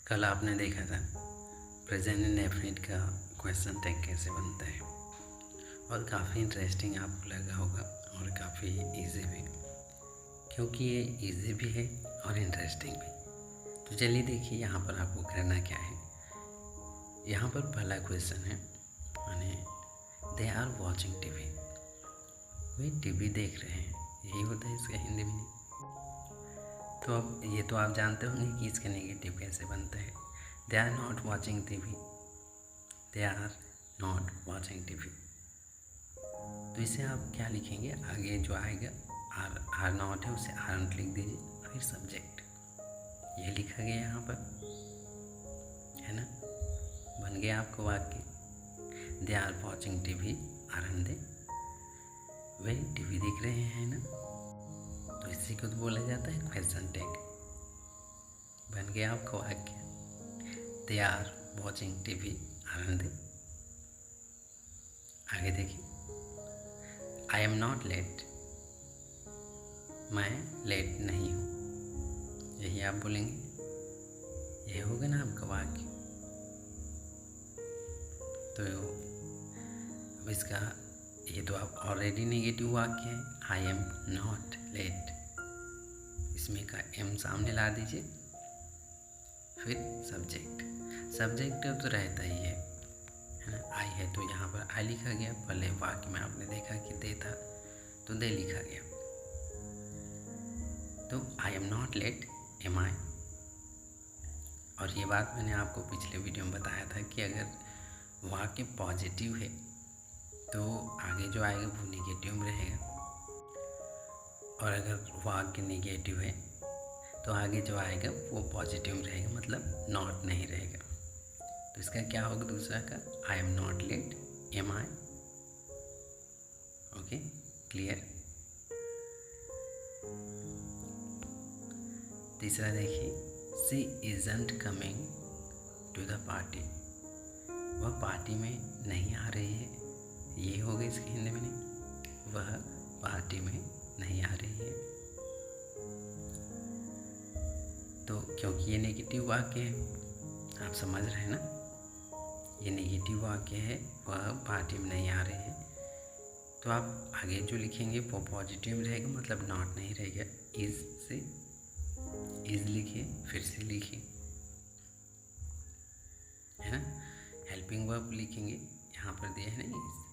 कल आपने देखा था प्रेजेंट इंडेफिनिट का क्वेश्चन टैग कैसे बनता है और काफ़ी इंटरेस्टिंग आपको लगा होगा और काफ़ी इजी भी, क्योंकि ये इजी भी है और इंटरेस्टिंग भी। तो चलिए देखिए यहाँ पर आपको करना क्या है। यहाँ पर पहला क्वेश्चन है, माने दे आर वॉचिंग टीवी, वे टीवी देख रहे हैं, यही होता है इसका हिंदी में। तो अब ये तो आप जानते होंगे कि इसका नेगेटिव कैसे बनता है। They are not watching TV, they are not watching TV. तो इसे आप क्या लिखेंगे, आगे जो आएगा आर नॉट है उसे आरंट लिख दीजिए, फिर सब्जेक्ट। ये लिखा गया यहाँ पर, है ना। बन गया आपको वाक्य, they are watching TV aren't they, वे टीवी देख रहे हैं ना। तो इसी को तो बोला जाता है क्वेश्चन टैग। बन गया आपका वाक्य, they are watching TV aren't they. आगे देखिए, आई एम नॉट लेट, मैं लेट नहीं हूँ, यही आप बोलेंगे, यही होगा ना आपका वाक्य। तो अब इसका ये तो आप ऑलरेडी नेगेटिव वाक्य है, आई एम नॉट लेट, इसमें का एम सामने ला दीजिए, फिर सब्जेक्ट तो रहता ही है ना। आई है तो यहाँ पर आई लिखा गया, पहले वाक्य में आपने देखा कि दे था तो दे लिखा गया। तो I am not late, am I. और ये बात मैंने आपको पिछले वीडियो में बताया था कि अगर वाक्य पॉजिटिव है तो आगे जो आएगा वो नेगेटिव में रहेगा, और अगर वाक्य नेगेटिव है तो आगे जो आएगा वो पॉजिटिव में रहेगा, मतलब नॉट नहीं रहेगा। तो इसका क्या होगा दूसरा का, I am not late, am I. Okay, clear. तीसरा देखिए, she isn't coming to the party, वह पार्टी में नहीं आ रही है, ये होगा इसके हिंदी में नहीं, वह पार्टी में नहीं आ रही है। तो क्योंकि ये नेगेटिव वाक्य है, आप समझ रहे हैं ना, ये नेगेटिव वाक्य है, वह पार्टी में नहीं आ रही है। तो आप आगे जो लिखेंगे वो पॉजिटिव रहेगा, मतलब नॉट नहीं रहेगा। इज से इज लिखिए, फिर से लिखिए, है ना। हेल्पिंग वर्ब लिखेंगे, यहाँ पर दिया है ना इज,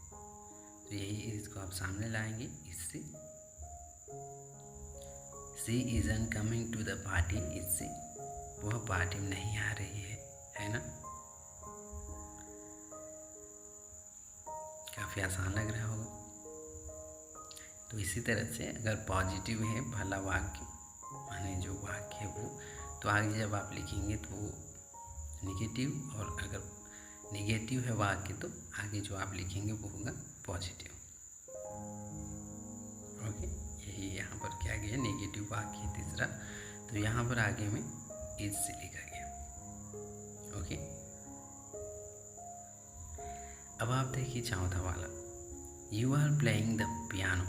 तो यही इसको आप सामने लाएंगे, इससे। She isn't coming to the party, इससे वह पार्टी में नहीं आ रही है ना। काफ़ी आसान लग रहा होगा। तो इसी तरह से अगर पॉजिटिव है भला वाक्य, माने जो वाक्य है वो, तो आगे जब आप लिखेंगे तो नेगेटिव, और अगर नेगेटिव है वाक्य तो आगे जो आप लिखेंगे वो होगा पॉजिटिव। ओके, यही यहाँ पर क्या गया, नेगेटिव वाक्य है तीसरा, तो यहाँ पर आगे में इज से लिखा गया। ओके, अब आप देखिए चौथा वाला, you are playing the piano,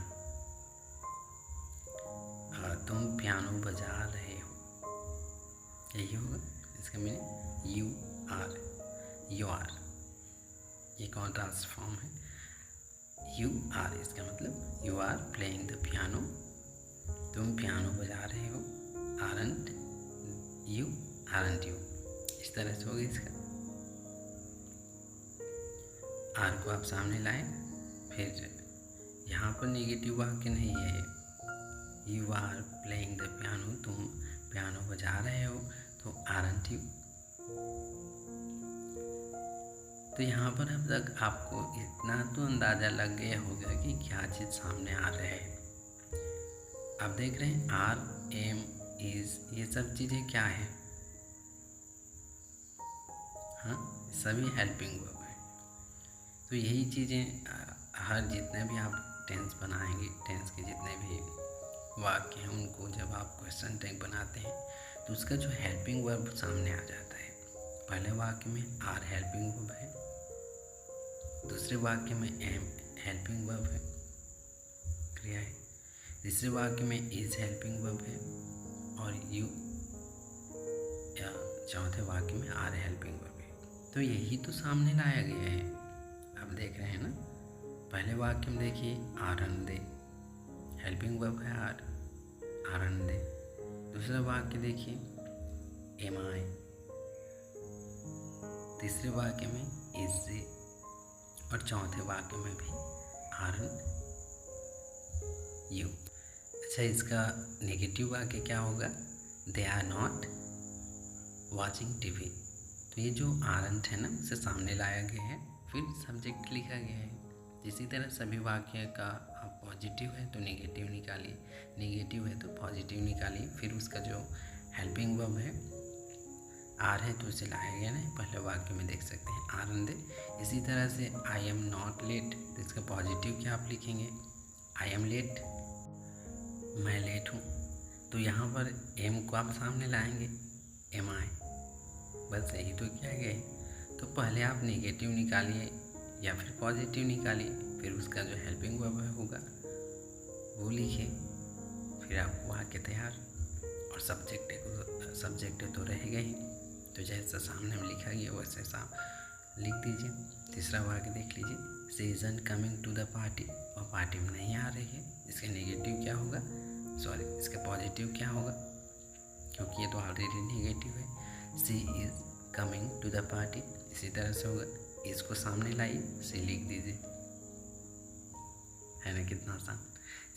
तुम पियानो बजा रहे हो, यही होगा इसका मीनिंग। यू आर, ये कॉन्ट्रास्ट फॉर्म है, यू आर इसका मतलब you are playing the piano, तुम पियानो बजा रहे हो, आरंट यू, इस तरह से होगा इसका। आर को आप सामने लाएं, फिर यहाँ पर नेगेटिव वाक्य नहीं है, you are playing the piano, तुम पियानो बजा रहे हो, तो आरंट यू। तो यहाँ पर अब तक आपको इतना तो अंदाज़ा लग गया होगा कि क्या चीज़ सामने आ रहा है। आप देख रहे हैं आर, एम, इज, ये सब चीज़ें क्या है, हाँ, सभी हेल्पिंग वर्ब है। तो यही चीज़ें हर जितने भी आप टेंस बनाएंगे, टेंस के जितने भी वाक्य हैं उनको जब आप क्वेश्चन टैग बनाते हैं तो उसका जो हेल्पिंग वर्ब सामने आ जाता है। पहले वाक्य में आर हेल्पिंग वर्ब है, दूसरे वाक्य में एम हेल्पिंग वर्ब है, क्रिया है, तीसरे वाक्य में इज हेल्पिंग वर्ब है, और यू या चौथे वाक्य में आर हेल्पिंग वर्ब है। तो यही तो सामने लाया गया है, आप देख रहे हैं ना। पहले वाक्य में देखिए आरंदे, हेल्पिंग वर्ब है आर, आरंदे। दूसरा वाक्य देखिए एम आई। तीसरे वाक्य में इज जे, और चौथे वाक्य में भी आरन यू। अच्छा, इसका नेगेटिव वाक्य क्या होगा? They are not watching TV. तो ये जो आरंट है ना, उसे सामने लाया गया है, फिर सब्जेक्ट लिखा गया है। इसी तरह सभी वाक्य का आप पॉजिटिव है तो नेगेटिव निकालिए, नेगेटिव है तो पॉजिटिव निकालिए। फिर उसका जो हेल्पिंग वर्ब है आर है तो उसे लाया गया ना, पहले वाक्य में देख सकते हैं आरंदे। इसी तरह से आई एम नॉट लेट, तो इसका पॉजिटिव क्या आप लिखेंगे? आई एम लेट, मैं लेट हूँ। तो यहाँ पर एम को आप सामने लाएंगे, एम आई, बस यही तो किया गया है। तो पहले आप नेगेटिव निकालिए या फिर पॉजिटिव निकालिए, फिर उसका जो हेल्पिंग वर्ब होगा वो लिखिए, फिर आपको वाक्य तैयार। और सब्जेक्ट तो रहेगा ही, तो जैसा सामने में लिखा गया वैसे साफ लिख दीजिए। तीसरा वाक्य देख लीजिए, she isn't coming to the party, वह पार्टी में नहीं आ रही है। इसका नेगेटिव क्या होगा? इसका पॉजिटिव क्या होगा? क्योंकि ये तो ऑलरेडी नेगेटिव है। She is coming to the party, इसी तरह से होगा, इसको सामने लाइए, शी लिख दीजिए, है ना, कितना आसान।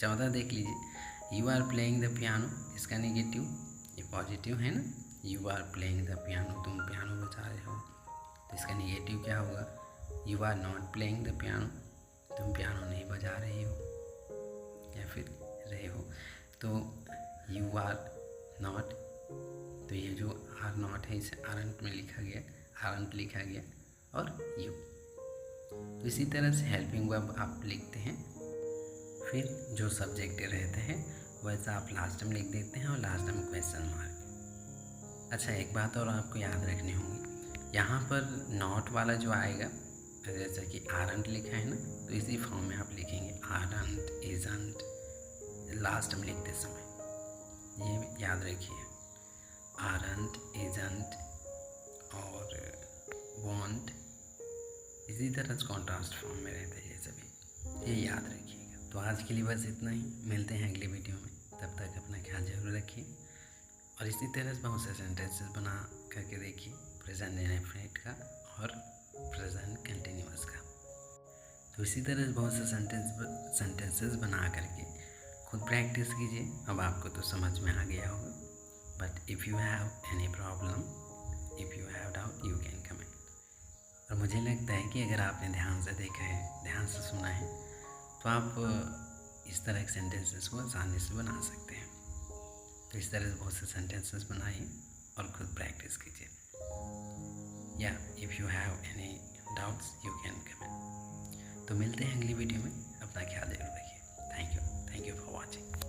चौथा देख लीजिए, you are playing the piano, इसका नेगेटिव, ये पॉजिटिव है ना, you are playing the piano, तुम पियानो बजा रहे हो। तो इसका नेगेटिव क्या होगा? You are not playing the piano, तुम पियानो नहीं बजा रही हो या फिर रहे हो। तो यू आर नॉट, तो ये जो आर नॉट है इसे आरंट में लिखा गया, आरंट लिखा गया, और यू। तो इसी तरह से हेल्पिंग वर्ब आप लिखते हैं, फिर जो सब्जेक्ट रहते हैं वैसा आप लास्ट में लिख देते हैं और लास्ट में क्वेश्चन मार्क। अच्छा, एक बात और आपको याद रखनी होगी, यहाँ पर नॉट वाला जो आएगा, जैसा कि आरंट लिखा है ना, तो इसी फॉर्म में आप लिखेंगे आरंट, इजंट, लास्ट में लिखते समय, ये याद रखिए। आरंट, इजंट और वॉन्ट इसी तरह कॉन्ट्रास्ट फॉर्म में रहते हैं ये सभी, ये याद रखिएगा। तो आज के लिए बस इतना ही, मिलते हैं अगले वीडियो में, तब तक अपना ख्याल जरूर रखिए। और इसी तरह से बहुत से सेंटेंसेस बना करके देखिए, प्रेजेंट इंडेफिनिट का और प्रेजेंट कंटिन्यूअस का। तो इसी तरह से बहुत से सेंटेंसेस बना करके खुद प्रैक्टिस कीजिए। अब आपको तो समझ में आ गया होगा, but if you have any problem, if you have doubt, you can comment. और मुझे लगता है कि अगर आपने ध्यान से देखा है, ध्यान से सुना है, तो आप इस तरह के सेंटेंसेस को आसानी से बना सकते हैं। तो इस तरह से बहुत से सेंटेंसेस बनाइए और खुद प्रैक्टिस कीजिए। या if you have any doubts, you can comment. तो मिलते हैं अगली वीडियो में, अपना ख्याल जरूर रखिए। Thank you for watching.